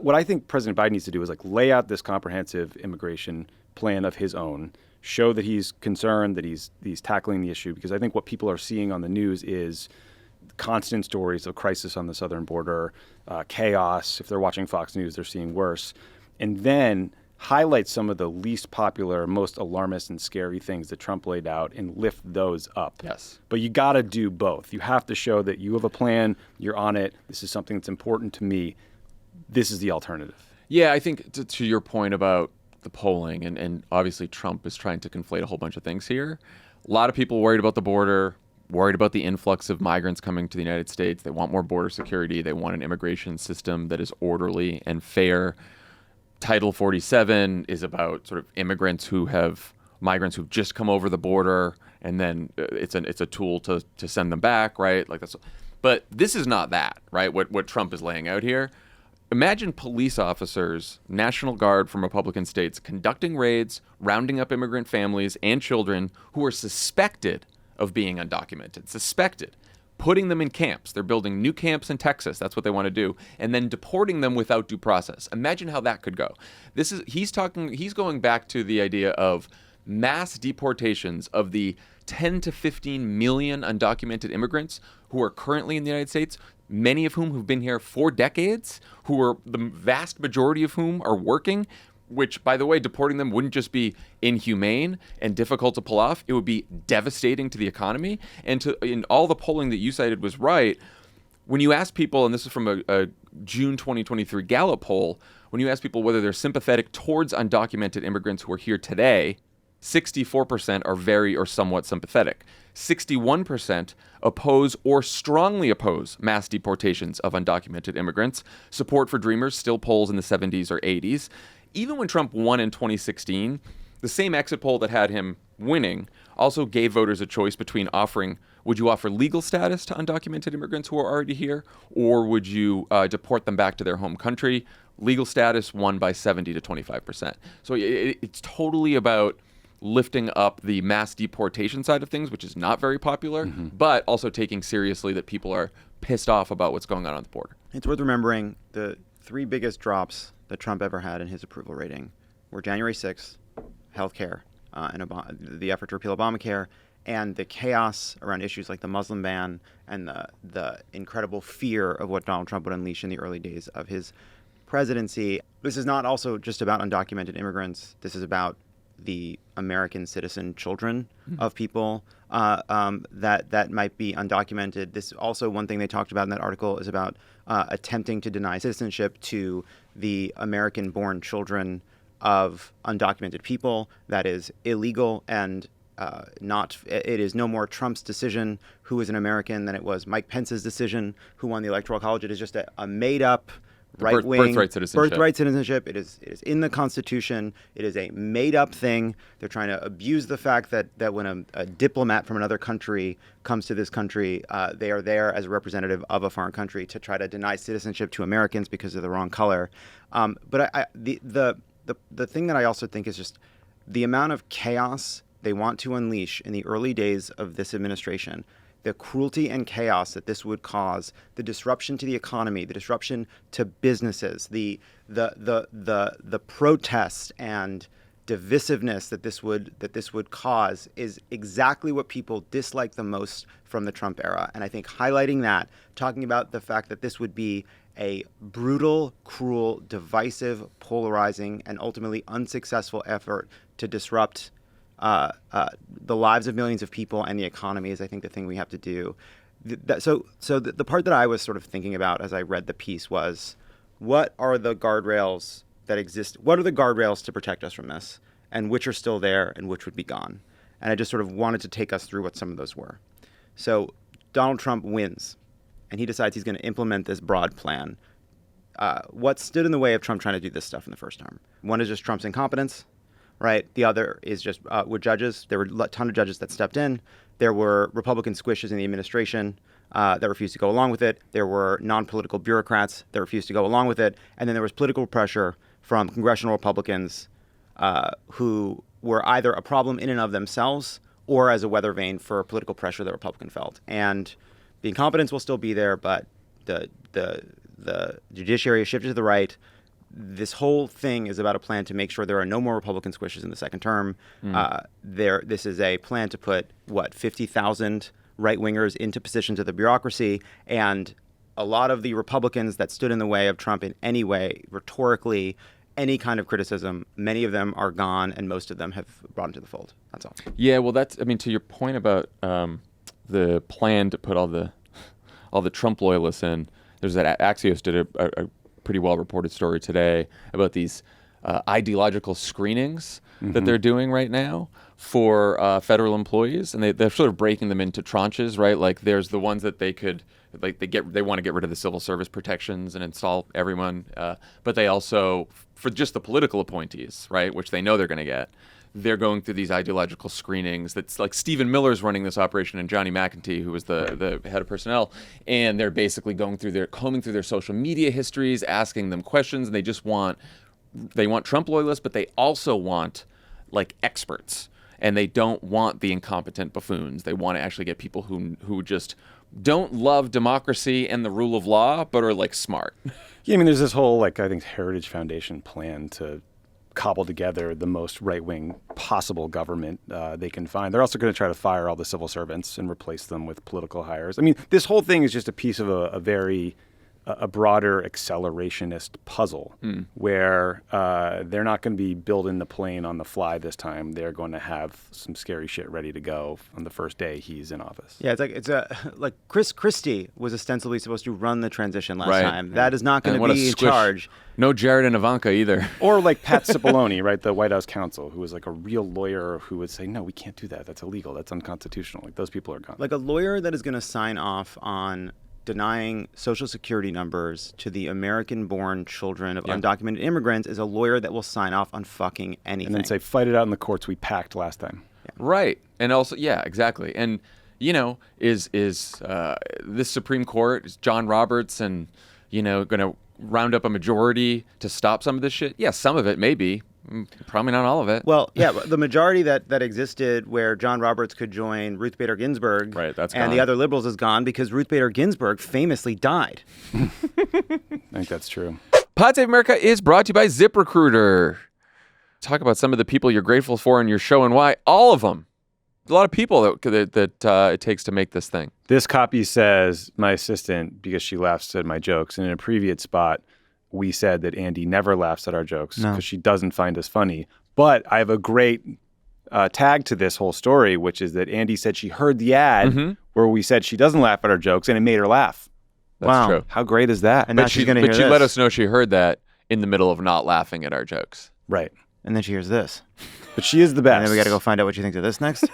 what I think President Biden needs to do is lay out this comprehensive immigration plan of his own, show that he's concerned, that he's tackling the issue, because I think what people are seeing on the news is constant stories of crisis on the southern border, chaos. If they're watching Fox News, they're seeing worse. And then highlight some of the least popular, most alarmist and scary things that Trump laid out and lift those up. Yes. But you got to do both. You have to show that you have a plan, you're on it, this is something that's important to me. This is the alternative. Yeah, I think to your point about the polling, and obviously Trump is trying to conflate a whole bunch of things here. A lot of people worried about the border, worried about the influx of migrants coming to the United States. They want more border security. They want an immigration system that is orderly and fair. Title 47 is about sort of migrants who've just come over the border, and then it's a tool to send them back, right? But this is not that, right? What Trump is laying out here. Imagine police officers, National Guard from Republican states, conducting raids, rounding up immigrant families and children who are suspected of being undocumented, putting them in camps. They're building new camps in Texas. That's what they want to do. And then deporting them without due process. Imagine how that could go. He's going back to the idea of mass deportations of the 10 to 15 million undocumented immigrants who are currently in the United States, many of whom have been here for decades, the vast majority of whom are working, which, by the way, deporting them wouldn't just be inhumane and difficult to pull off. It would be devastating to the economy. And in all the polling that you cited was right. When you ask people, and this is from a June 2023 Gallup poll, when you ask people whether they're sympathetic towards undocumented immigrants who are here today, 64% are very or somewhat sympathetic. 61% oppose or strongly oppose mass deportations of undocumented immigrants. Support for Dreamers still polls in the 70s or 80s. Even when Trump won in 2016, the same exit poll that had him winning also gave voters a choice between would you offer legal status to undocumented immigrants who are already here, or would you deport them back to their home country? Legal status won by 70 to 25%. So it's totally about lifting up the mass deportation side of things, which is not very popular, but also taking seriously that people are pissed off about what's going on the border. It's worth remembering the three biggest drops that Trump ever had in his approval rating were January 6th, healthcare, and the effort to repeal Obamacare, and the chaos around issues like the Muslim ban and the incredible fear of what Donald Trump would unleash in the early days of his presidency. This is not also just about undocumented immigrants. This is about the American citizen children of people that might be undocumented. This also, one thing they talked about in that article is about attempting to deny citizenship to the American-born children of undocumented people. That is illegal, and it is no more Trump's decision who is an American than it was Mike Pence's decision who won the Electoral College. It is just a made-up right-wing birthright citizenship. It is in the Constitution. It is a made-up thing. They're trying to abuse the fact that when a diplomat from another country comes to this country, they are there as a representative of a foreign country to try to deny citizenship to Americans because of the wrong color. But the thing that I also think is just the amount of chaos they want to unleash in the early days of this administration. The cruelty and chaos that this would cause, the disruption to the economy, the disruption to businesses, the protest and divisiveness that this would cause is exactly what people dislike the most from the Trump era. And I think highlighting that, talking about the fact that this would be a brutal, cruel, divisive, polarizing, and ultimately unsuccessful effort to disrupt the lives of millions of people and the economy is, I think, the thing we have to do. So the part that I was sort of thinking about as I read the piece was, what are the guardrails that exist? What are the guardrails to protect us from this? And which are still there and which would be gone? And I just sort of wanted to take us through what some of those were. So Donald Trump wins, and he decides he's going to implement this broad plan. What stood in the way of Trump trying to do this stuff in the first term? One is just Trump's incompetence, right? The other is just with judges. There were a ton of judges that stepped in. There were Republican squishes in the administration that refused to go along with it. There were non-political bureaucrats that refused to go along with it. And then there was political pressure from congressional Republicans who were either a problem in and of themselves or as a weather vane for political pressure that Republican felt. And the incompetence will still be there, but the judiciary has shifted to the right. This whole thing is about a plan to make sure there are no more Republican squishes in the second term. This is a plan to put, 50,000 right-wingers into positions of the bureaucracy, and a lot of the Republicans that stood in the way of Trump in any way, rhetorically, any kind of criticism, many of them are gone, and most of them have brought into the fold. That's all. Yeah, well, to your point about the plan to put all the Trump loyalists in, there's that Axios did a pretty well-reported story today about these ideological screenings that they're doing right now for federal employees, and they're sort of breaking them into tranches, right? Like there's the ones that they could, like they want to get rid of the civil service protections and install everyone, but they also, for just the political appointees, right, which they know they're going to get, they're going through these ideological screenings. That's like Stephen Miller's running this operation, and Johnny McEntee, who was the head of personnel, and they're basically combing through their social media histories, asking them questions, and they want Trump loyalists, but they also want like experts, and they don't want the incompetent buffoons. They want to actually get people who just don't love democracy and the rule of law, but are like smart. Yeah, I mean, there's this whole I think Heritage Foundation plan to cobble together the most right-wing possible government they can find. They're also going to try to fire all the civil servants and replace them with political hires. I mean, this whole thing is just a piece of a very broader accelerationist puzzle where they're not going to be building the plane on the fly this time. They're going to have some scary shit ready to go on the first day he's in office. Yeah, it's like Chris Christie was ostensibly supposed to run the transition last time. That is not going to be in charge. No Jared and Ivanka either. Or like Pat Cipollone, right, the White House counsel, who was like a real lawyer who would say, no, we can't do that. That's illegal. That's unconstitutional. Like those people are gone. Like a lawyer that is going to sign off on denying Social Security numbers to the American-born children of undocumented immigrants is a lawyer that will sign off on fucking anything. And then say, fight it out in the courts we packed last time. Yeah. Right. And also, yeah, exactly. And, is this Supreme Court, is John Roberts and, going to round up a majority to stop some of this shit? Yeah, some of it maybe. Probably not all of it. Well, yeah, but the majority that existed where John Roberts could join Ruth Bader Ginsburg that's and gone. The other liberals is gone because Ruth Bader Ginsburg famously died. I think that's true. Pod Save America is brought to you by ZipRecruiter. Talk about some of the people you're grateful for in your show and why. All of them. A lot of people that it takes to make this thing. This copy says, my assistant, because she laughs at my jokes, and in a previous spot, we said that Andy never laughs at our jokes because she doesn't find us funny. But I have a great tag to this whole story, which is that Andy said she heard the ad where we said she doesn't laugh at our jokes, and it made her laugh. That's true. How great is that? And now she's going to hear this. But she let us know she heard that in the middle of not laughing at our jokes. Right. And then she hears this. But she is the best. And then we got to go find out what she thinks of this next.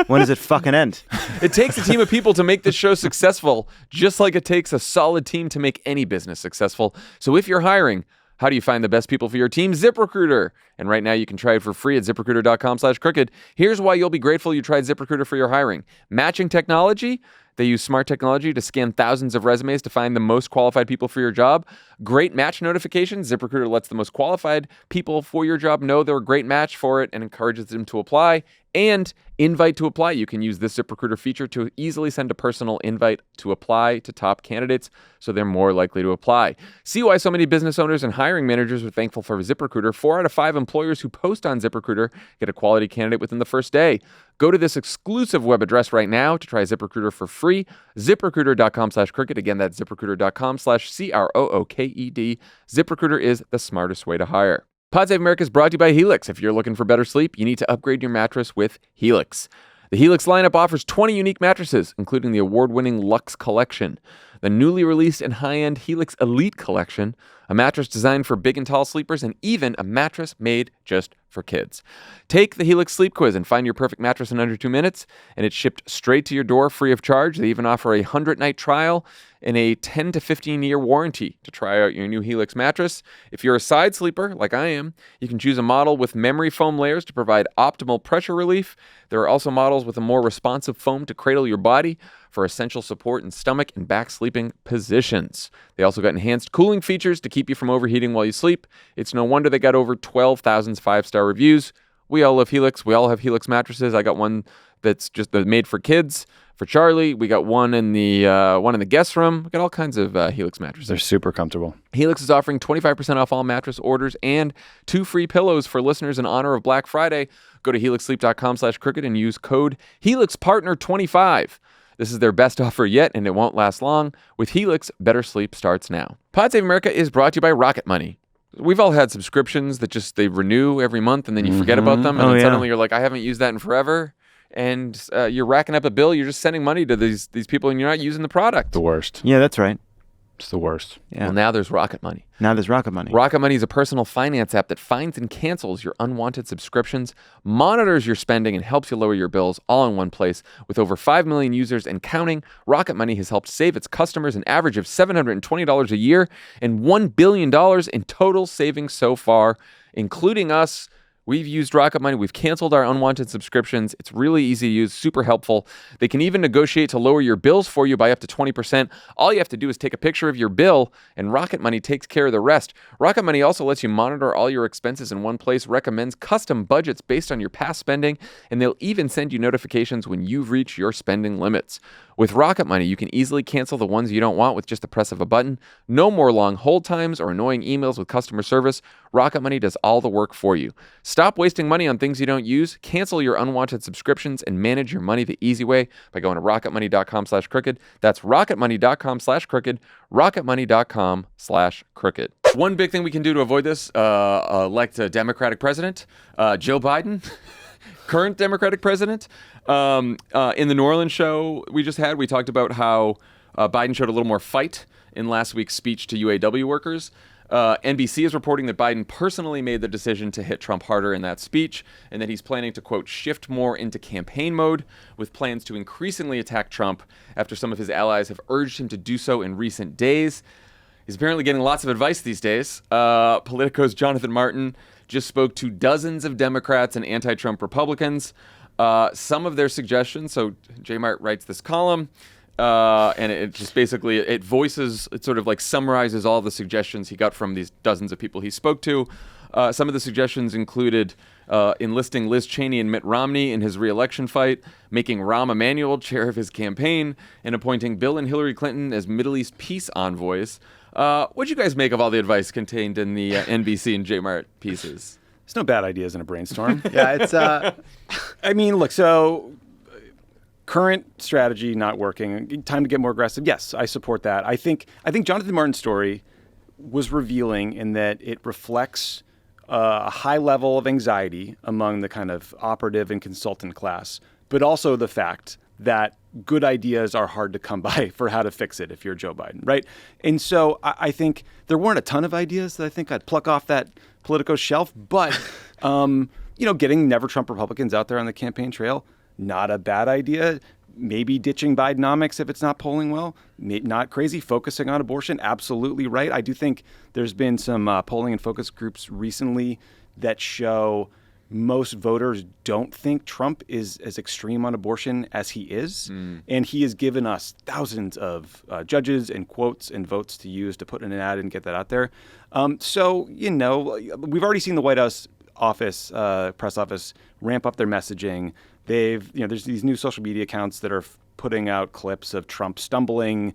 When does it fucking end? It takes a team of people to make this show successful, just like it takes a solid team to make any business successful. So if you're hiring, how do you find the best people for your team? ZipRecruiter. And right now you can try it for free at ZipRecruiter.com/crooked. Here's why you'll be grateful you tried ZipRecruiter for your hiring. Matching technology. They use smart technology to scan thousands of resumes to find the most qualified people for your job. Great match notifications. ZipRecruiter lets the most qualified people for your job know they're a great match for it and encourages them to apply. And invite to apply. You can use this ZipRecruiter feature to easily send a personal invite to apply to top candidates so they're more likely to apply. See why so many business owners and hiring managers are thankful for ZipRecruiter. 4 out of 5 employers who post on ZipRecruiter get a quality candidate within the first day. Go to this exclusive web address right now to try ZipRecruiter for free. ZipRecruiter.com/crooked. Again, that's ZipRecruiter.com/CROOKED. ZipRecruiter is the smartest way to hire. Pod Save America is brought to you by Helix. If you're looking for better sleep, you need to upgrade your mattress with Helix. The Helix lineup offers 20 unique mattresses, including the award-winning Luxe Collection. the newly released and high-end Helix Elite Collection, a mattress designed for big and tall sleepers, and even a mattress made just for kids. Take the Helix Sleep Quiz and find your perfect mattress in under 2 minutes, and it's shipped straight to your door free of charge. They even offer a 100-night trial and a 10 to 15-year warranty to try out your new Helix mattress. If you're a side sleeper, like I am, you can choose a model with memory foam layers to provide optimal pressure relief. There are also models with a more responsive foam to cradle your body for essential support in stomach and back sleeping positions. They also got enhanced cooling features to keep you from overheating while you sleep. It's no wonder they got over 12,000 5-star reviews. We all love Helix. We all have Helix mattresses. I got one that's just made for kids. For Charlie, we got one in the guest room. We got all kinds of Helix mattresses. They're super comfortable. Helix is offering 25% off all mattress orders and 2 free pillows for listeners in honor of Black Friday. Go to helixsleep.com/crooked and use code HelixPartner25. This is their best offer yet, and it won't last long. With Helix, better sleep starts now. Pod Save America is brought to you by Rocket Money. We've all had subscriptions that they renew every month, and then you forget about them, and then suddenly you're like, I haven't used that in forever. And you're racking up a bill. You're just sending money to these people, and you're not using the product. The worst. Yeah, that's right. It's the worst. Yeah. Well, now there's Rocket Money. Now there's Rocket Money. Rocket Money is a personal finance app that finds and cancels your unwanted subscriptions, monitors your spending, and helps you lower your bills all in one place. With over 5 million users and counting, Rocket Money has helped save its customers an average of $720 a year and $1 billion in total savings so far, including us. We've used Rocket Money. We've canceled our unwanted subscriptions. It's really easy to use, super helpful. They can even negotiate to lower your bills for you by up to 20%. All you have to do is take a picture of your bill, and Rocket Money takes care of the rest. Rocket Money also lets you monitor all your expenses in one place, recommends custom budgets based on your past spending, and they'll even send you notifications when you've reached your spending limits. With Rocket Money, you can easily cancel the ones you don't want with just the press of a button. No more long hold times or annoying emails with customer service. Rocket Money does all the work for you. Stop wasting money on things you don't use. Cancel your unwanted subscriptions and manage your money the easy way by going to rocketmoney.com/crooked. That's rocketmoney.com/crooked. rocketmoney.com/crooked. One big thing we can do to avoid this, elect a Democratic president, Joe Biden. Current Democratic president. In the New Orleans show we just had, we talked about how Biden showed a little more fight in last week's speech to UAW workers. NBC is reporting that Biden personally made the decision to hit Trump harder in that speech, and that he's planning to, quote, shift more into campaign mode with plans to increasingly attack Trump after some of his allies have urged him to do so in recent days. He's apparently getting lots of advice these days. Politico's Jonathan Martin just spoke to dozens of Democrats and anti-Trump Republicans. Some of their suggestions, so J. Mart writes this column, and it just basically, it sort of like summarizes all the suggestions he got from these dozens of people he spoke to. Some of the suggestions included enlisting Liz Cheney and Mitt Romney in his re-election fight, making Rahm Emanuel chair of his campaign, and appointing Bill and Hillary Clinton as Middle East peace envoys. What'd you guys make of all the advice contained in the NBC and J. Mart pieces? There's no bad ideas in a brainstorm. Yeah, it's I mean, look, so current strategy not working, time to get more aggressive. Yes, I support that. I think Jonathan Martin's story was revealing in that it reflects a high level of anxiety among the kind of operative and consultant class, but also the fact that good ideas are hard to come by for how to fix it if you're Joe Biden, right? And so I think there weren't a ton of ideas that I think I'd pluck off that Politico shelf, but getting Never Trump Republicans out there on the campaign trail, not a bad idea. Maybe ditching Bidenomics if it's not polling well, not crazy. Focusing on abortion, absolutely right. I do think there's been some polling and focus groups recently that show most voters don't think Trump is as extreme on abortion as he is. And he has given us thousands of judges and quotes and votes to use to put in an ad and get that out there. So, we've already seen the White House press office ramp up their messaging. There's these new social media accounts that are putting out clips of Trump stumbling,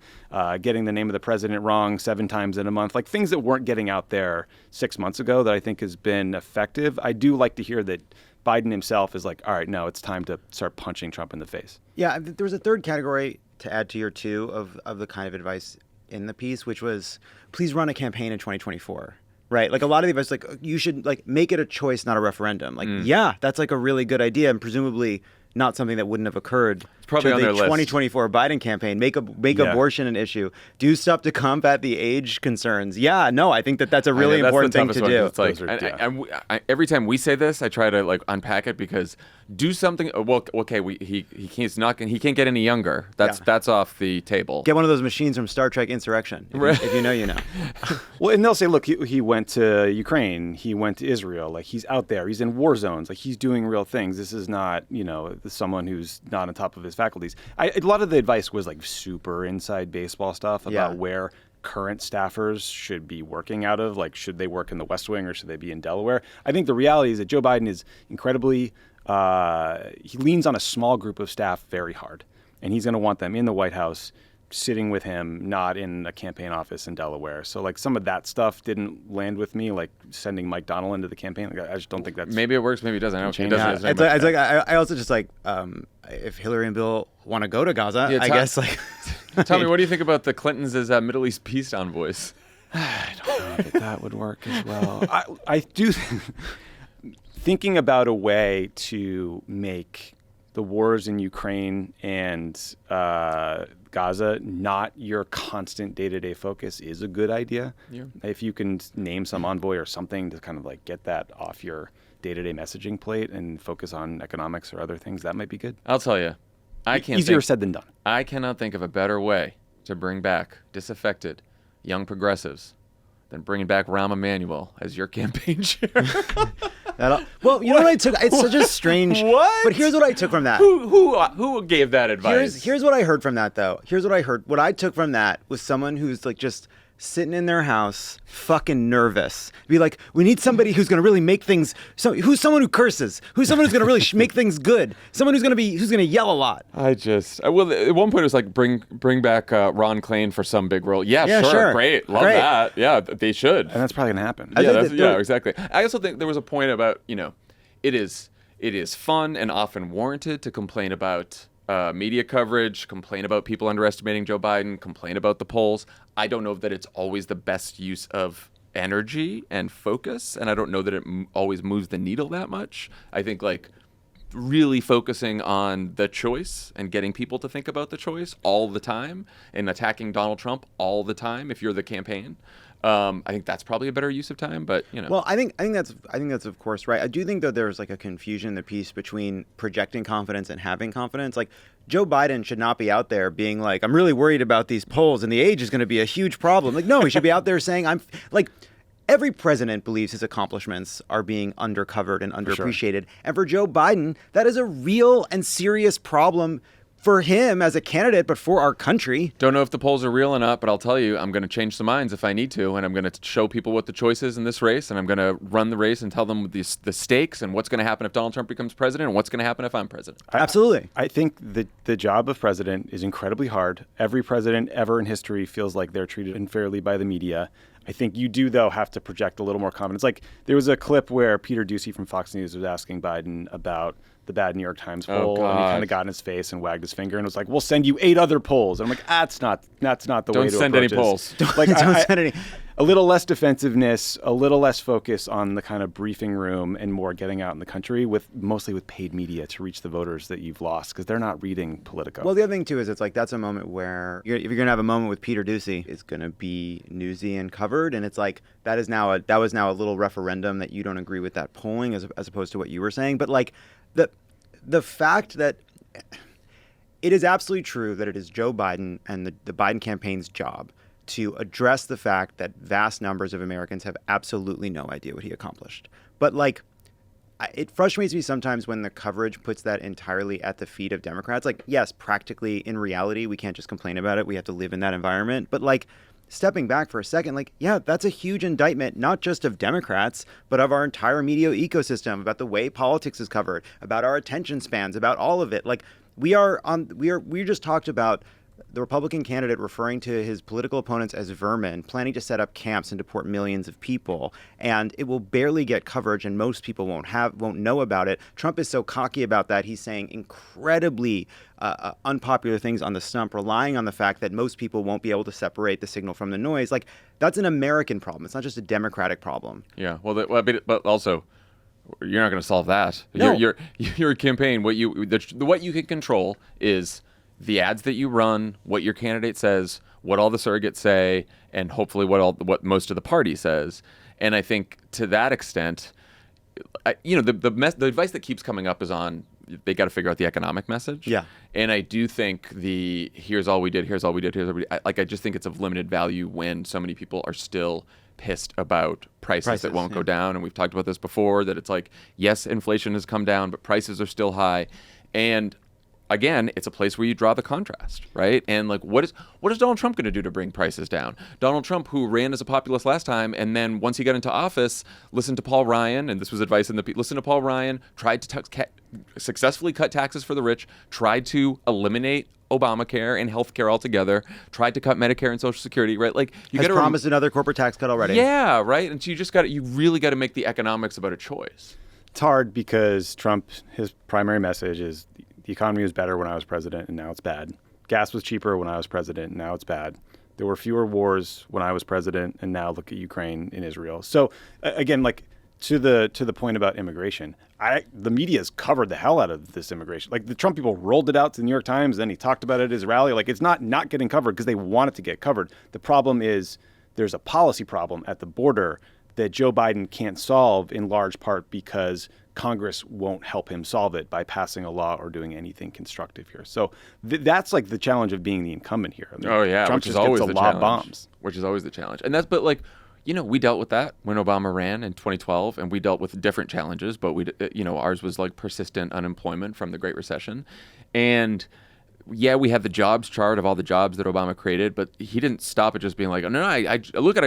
getting the name of the president wrong 7 times in a month, like things that weren't getting out there 6 months ago that I think has been effective. I do like to hear that Biden himself is like, all right, no, it's time to start punching Trump in the face. Yeah, there was a third category to add to your 2 of the kind of advice in the piece, which was please run a campaign in 2024. Right. Like a lot of the advice, like you should like make it a choice, not a referendum. Like, yeah, that's like a really good idea. And presumably not something that wouldn't have occurred. It's probably on the their list. 2024 Biden campaign. Make abortion an issue. Do stuff to combat the age concerns. Yeah, no, I think that's a really important thing to do. It's like, every time we say this, I try to like unpack it because do something. Well, okay, he can't get any younger. That's off the table. Get one of those machines from Star Trek Insurrection. If you know, you know. Well, and they'll say, look, he went to Ukraine, he went to Israel. Like, he's out there, he's in war zones. Like, he's doing real things. This is not, someone who's not on top of his faculties. A lot of the advice was like super inside baseball stuff about where current staffers should be working out of. Like, should they work in the West Wing or should they be in Delaware? I think the reality is that Joe Biden is incredibly, he leans on a small group of staff very hard. And he's going to want them in the White House, sitting with him, not in a campaign office in Delaware. So, like, some of that stuff didn't land with me, like sending Mike Donnell into the campaign. Like, I just don't think that's... Maybe it works, maybe it doesn't. I don't I also just like, if Hillary and Bill want to go to Gaza, I guess, like... Tell me, what do you think about the Clintons as Middle East peace envoys? I don't know if that would work as well. I do... Thinking about a way to make the wars in Ukraine and Gaza not your constant day-to-day focus is a good idea. Yeah. If you can name some envoy or something to kind of like get that off your day-to-day messaging plate and focus on economics or other things, that might be good. I'll tell you, easier said than done. I cannot think of a better way to bring back disaffected young progressives than bringing back Rahm Emanuel as your campaign chair. Well, you know what I took? It's such a strange... What? But here's what I took from that. Who gave that advice? Here's what I heard from that, though. Here's what I heard. What I took from that was someone who's like just sitting in their house, fucking nervous. Be like, we need somebody who's going to really make things... who's someone who curses? Who's someone who's going to really make things good? Someone who's going to yell a lot. Well, at one point it was like, bring back Ron Klain for some big role. Yeah, sure. Great. Love that. Yeah, they should. And that's probably going to happen. Exactly. I also think there was a point about, it is fun and often warranted to complain about media coverage, complain about people underestimating Joe Biden, complain about the polls. I don't know that it's always the best use of energy and focus, and I don't know that it always moves the needle that much. I think like really focusing on the choice and getting people to think about the choice all the time and attacking Donald Trump all the time if you're the campaign. I think that's probably a better use of time, but Well, I think that's of course right. I do think though there's like a confusion in the piece between projecting confidence and having confidence. Like Joe Biden should not be out there being like, I'm really worried about these polls and the age is going to be a huge problem. Like, no, he should be out there saying, I'm like, every president believes his accomplishments are being undercovered and underappreciated. Sure. And for Joe Biden, that is a real and serious problem for him as a candidate, but for our country. Don't know if the polls are real or not, but I'll tell you, I'm going to change some minds if I need to, and I'm going to show people what the choice is in this race, and I'm going to run the race and tell them the stakes and what's going to happen if Donald Trump becomes president and what's going to happen if I'm president. Absolutely. I think the job of president is incredibly hard. Every president ever in history feels like they're treated unfairly by the media. I think you do, though, have to project a little more confidence. Like, there was a clip where Peter Doocy from Fox News was asking Biden about the bad New York Times poll, and he kind of got in his face and wagged his finger and was like, "We'll send you 8 other polls." And I'm like, that's not the way to approach this. Don't send any polls. Don't send any. A little less defensiveness, a little less focus on the kind of briefing room, and more getting out in the country mostly with paid media to reach the voters that you've lost because they're not reading Politico. Well, the other thing too is it's like that's a moment where if you're gonna have a moment with Peter Doocy, it's gonna be newsy and covered, and it's like that was now a little referendum that you don't agree with that polling as opposed to what you were saying, but like the fact that it is absolutely true that it is Joe Biden and the Biden campaign's job to address the fact that vast numbers of Americans have absolutely no idea what he accomplished. But like, it frustrates me sometimes when the coverage puts that entirely at the feet of Democrats. Like, yes, practically in reality, we can't just complain about it. We have to live in that environment. But like, stepping back for a second, like, yeah, that's a huge indictment, not just of Democrats, but of our entire media ecosystem, about the way politics is covered, about our attention spans, about all of it. Like, we just talked about the Republican candidate referring to his political opponents as vermin, planning to set up camps and deport millions of people, and it will barely get coverage, and most people won't know about it. Trump is so cocky about that; he's saying incredibly unpopular things on the stump, relying on the fact that most people won't be able to separate the signal from the noise. Like, that's an American problem. It's not just a Democratic problem. Yeah. Well, but also, You're not going to solve that. No. Your campaign, what you can control is the ads that you run, what your candidate says, what all the surrogates say, and hopefully what most of the party says. And I think to that extent, the advice that keeps coming up is on they got to figure out the economic message. Yeah. And I do think here's all we did, here's all we did, I just think it's of limited value when so many people are still pissed about prices that won't go down. And we've talked about this before, that it's like, yes, inflation has come down, but prices are still high. And again, it's a place where you draw the contrast, right? And like, what is Donald Trump going to do to bring prices down? Donald Trump, who ran as a populist last time, and then once he got into office, listened to Paul Ryan, and this was advice listen to Paul Ryan, tried to successfully cut taxes for the rich, tried to eliminate Obamacare and healthcare altogether, tried to cut Medicare and Social Security, right? Like, you got to promised another corporate tax cut already. Yeah, right. And so you really got to make the economics about a choice. It's hard because Trump, his primary message is the economy was better when I was president, and now it's bad. Gas was cheaper when I was president, and now it's bad. There were fewer wars when I was president, and now look at Ukraine and Israel. So again, like to the point about immigration, the media's covered the hell out of this immigration. Like, the Trump people rolled it out to the New York Times, then he talked about it at his rally. Like, it's not getting covered because they want it to get covered. The problem is there's a policy problem at the border that Joe Biden can't solve, in large part because Congress won't help him solve it by passing a law or doing anything constructive here. So that's like the challenge of being the incumbent here. I mean, Trump which is just always gets the a lot challenge. of bombs. Which is always the challenge. And that's, but like, we dealt with that when Obama ran in 2012, and we dealt with different challenges, but ours was like persistent unemployment from the Great Recession. And yeah, we had the jobs chart of all the jobs that Obama created, but he didn't stop at just being like, oh, no, I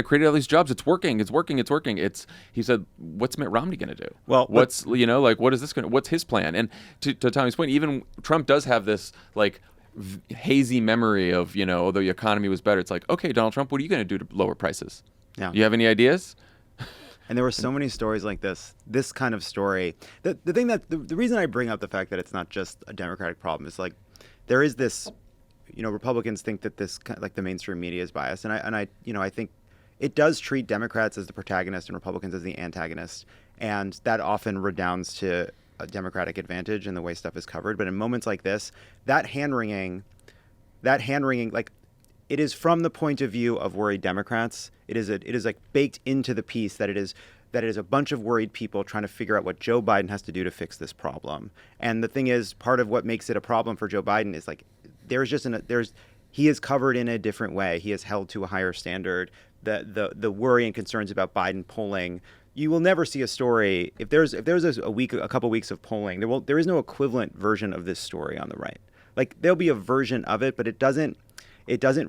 created all these jobs. It's working. He said, what's Mitt Romney going to do? Well, what's his plan? And to Tommy's point, even Trump does have this like hazy memory of, although the economy was better, it's like, okay, Donald Trump, what are you going to do to lower prices? Yeah. You have any ideas? And there were so many stories like this kind of story. The thing that the reason I bring up the fact that it's not just a Democratic problem is like, there is this, Republicans think that this, like, the mainstream media is biased, and I think it does treat Democrats as the protagonist and Republicans as the antagonist, and that often redounds to a Democratic advantage in the way stuff is covered. But in moments like this, that hand wringing, like, it is from the point of view of worried Democrats. It is like baked into the piece that it is a bunch of worried people trying to figure out what Joe Biden has to do to fix this problem. And the thing is, part of what makes it a problem for Joe Biden is like he is covered in a different way. He is held to a higher standard. The worry and concerns about Biden polling, you will never see a story. If there's a couple weeks of polling, there is no equivalent version of this story on the right. Like, there'll be a version of it, but it doesn't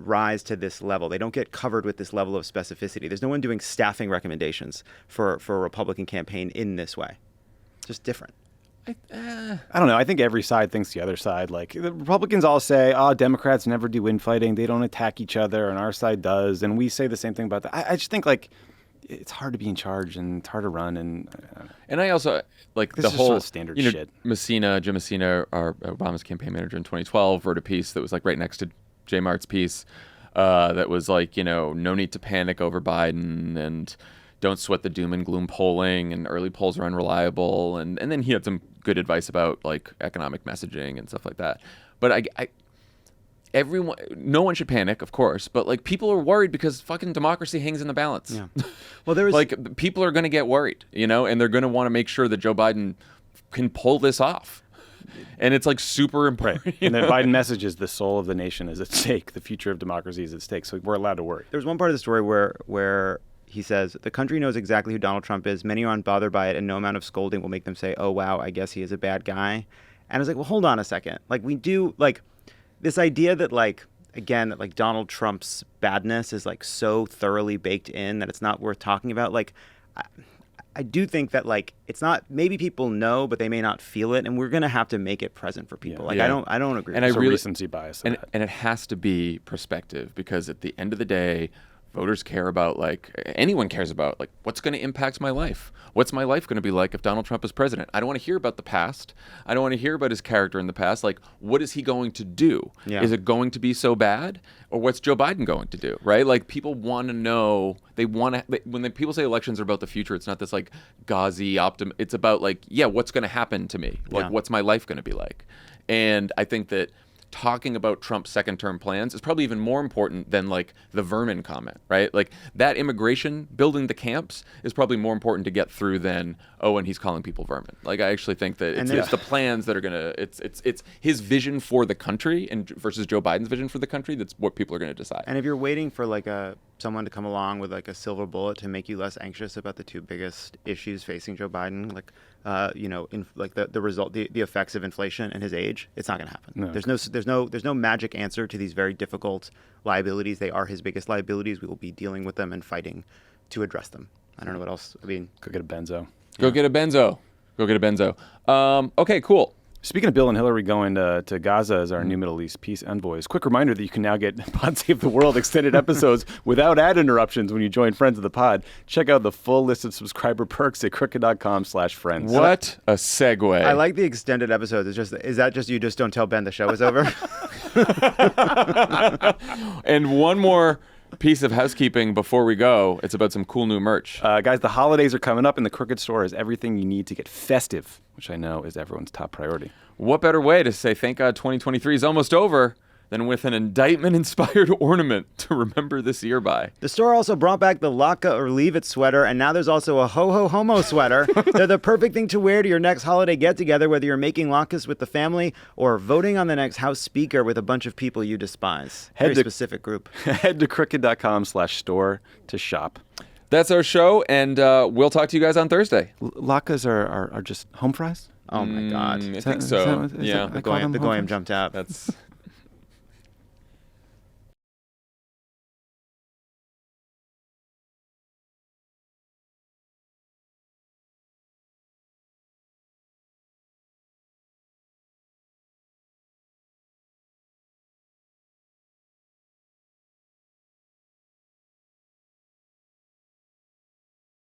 rise to this level. They don't get covered with this level of specificity. There's no one doing staffing recommendations for a Republican campaign in this way. It's just different. I don't know. I think every side thinks the other side. Like, the Republicans all say, Democrats never do infighting. They don't attack each other, and our side does. And we say the same thing about that. I just think, like, it's hard to be in charge, and it's hard to run. And I also, like, this the is whole sort of standard shit. Jim Messina, our Obama's campaign manager in 2012, wrote a piece that was like right next to J. Mart's piece that was like, no need to panic over Biden, and don't sweat the doom and gloom polling, and early polls are unreliable. And then he had some good advice about like economic messaging and stuff like that. But no one should panic, of course, but like, people are worried because fucking democracy hangs in the balance. Yeah. Well, there is like, people are going to get worried, and they're going to want to make sure that Joe Biden can pull this off. And it's like super important. Right. And the Biden message is the soul of the nation is at stake. The future of democracy is at stake. So we're allowed to worry. There's one part of the story where he says, the country knows exactly who Donald Trump is. Many are unbothered by it, and no amount of scolding will make them say, oh, wow, I guess he is a bad guy. And I was like, well, hold on a second. Like, we do, like, this idea that, like, again, that, like, Donald Trump's badness is, like, so thoroughly baked in that it's not worth talking about. Like, I do think that, like, it's not, maybe people know, but they may not feel it, and we're going to have to make it present for people. I don't agree. And There's I a really, recency bias. And it has to be perspective, because at the end of the day, voters care about, like, anyone cares about, like, what's going to impact my life? What's my life going to be like if Donald Trump is president? I don't want to hear about the past. I don't want to hear about his character in the past. Like, what is he going to do? Yeah. Is it going to be so bad? Or what's Joe Biden going to do, right? Like, people want to know. They want to, when people say elections are about the future, it's not this, like, gauzy optimism. It's about, like, yeah, what's going to happen to me? Like, what's my life going to be like? And I think that talking about Trump's second-term plans is probably even more important than, like, the vermin comment, right? Like, that immigration, building the camps, is probably more important to get through than, and he's calling people vermin. Like, I actually think that it's the plans that are gonna, it's his vision for the country and versus Joe Biden's vision for the country. That's what people are gonna decide. And if you're waiting for, like, someone to come along with, like, a silver bullet to make you less anxious about the two biggest issues facing Joe Biden, like, the result, the effects of inflation and his age, it's not going to happen. No. There's no magic answer to these very difficult liabilities. They are his biggest liabilities. We will be dealing with them and fighting to address them. I don't know what else. I mean, Go get a benzo. Go get a benzo. Go get a benzo. Okay, cool. Speaking of Bill and Hillary going to Gaza as our new Middle East peace envoys, quick reminder that you can now get Pod Save the World extended episodes without ad interruptions when you join Friends of the Pod. Check out the full list of subscriber perks at crooked.com/friends. What a segue. I like the extended episodes. Is that just you just don't tell Ben the show is over? And one more piece of housekeeping before we go. It's about some cool new merch. Guys, the holidays are coming up, and the Crooked Store has everything you need to get festive, which I know is everyone's top priority. What better way to say thank God 2023 is almost over than with an indictment-inspired ornament to remember this year by? The store also brought back the Locka or Leave It sweater, and now there's also a Ho Ho Homo sweater. They're the perfect thing to wear to your next holiday get-together, whether you're making latkes with the family or voting on the next House Speaker with a bunch of people you despise. Very specific group. Head to crooked.com/store to shop. That's our show, and we'll talk to you guys on Thursday. Latkes are just home fries? Oh, my God. I think so. The Goyim jumped out. That's